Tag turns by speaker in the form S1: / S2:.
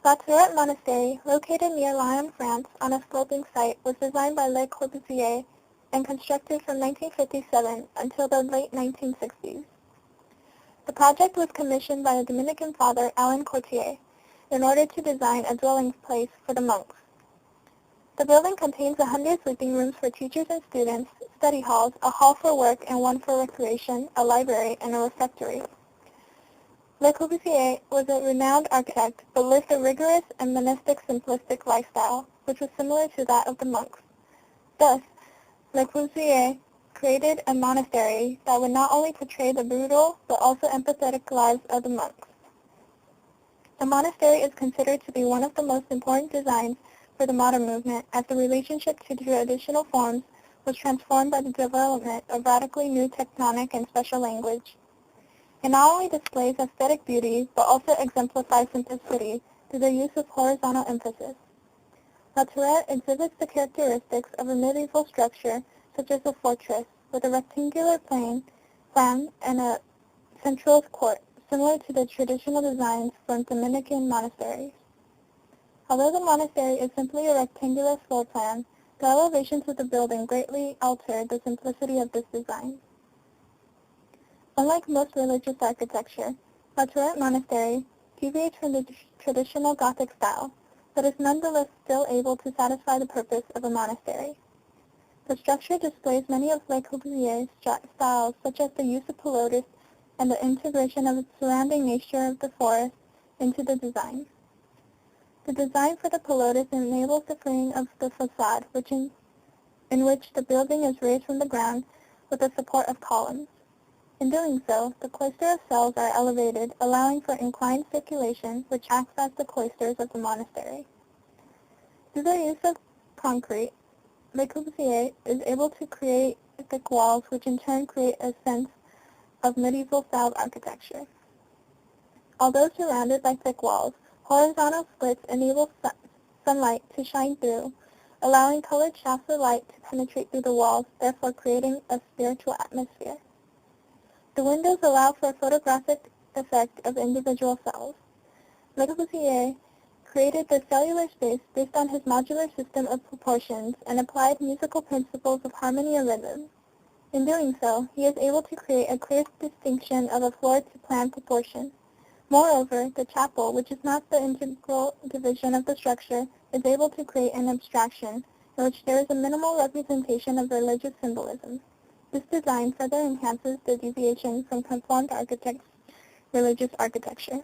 S1: La Tourette Monastery, located near Lyon, France, on a sloping site, was designed by Le Corbusier and constructed from 1957 until the late 1960s. The project was commissioned by the Dominican father Alain Courtier in order to design a dwelling place for the monks. The building contains 100 sleeping rooms for teachers and students, study halls, a hall for work and one for recreation, a library, and a refectory. Le Corbusier was a renowned architect, but lived a rigorous and monastic simplistic lifestyle, which was similar to that of the monks. Thus, Le Corbusier created a monastery that would not only portray the brutal, but also empathetic lives of the monks. The monastery is considered to be one of the most important designs for the modern movement, as the relationship to traditional forms was transformed by the development of radically new tectonic and special language. It not only displays aesthetic beauty, but also exemplifies simplicity through the use of horizontal emphasis. La Tourette exhibits the characteristics of a medieval structure, such as a fortress, with a rectangular plan and a central court, similar to the traditional designs from Dominican monasteries. Although the monastery is simply a rectangular floor plan, the elevations of the building greatly altered the simplicity of this design. Unlike most religious architecture, La Tourette Monastery deviates from the traditional Gothic style, but is nonetheless still able to satisfy the purpose of a monastery. The structure displays many of Le Corbusier's styles, such as the use of pilotis and the integration of the surrounding nature of the forest into the design. The design for the pilotis enables the freeing of the facade, in which the building is raised from the ground with the support of columns. In doing so, the cloister of cells are elevated, allowing for inclined circulation, which acts as the cloisters of the monastery. Through the use of concrete, Le Corbusier is able to create thick walls, which in turn create a sense of medieval-styled architecture. Although surrounded by thick walls, horizontal slits enable sunlight to shine through, allowing colored shafts of light to penetrate through the walls, therefore creating a spiritual atmosphere. The windows allow for a photographic effect of individual cells. Le Corbusier created the cellular space based on his modular system of proportions and applied musical principles of harmony and rhythm. In doing so, he is able to create a clear distinction of a floor-to-plan proportion. Moreover, the chapel, which is not the integral division of the structure, is able to create an abstraction in which there is a minimal representation of religious symbolism. This design further enhances the deviation from conformed religious architecture.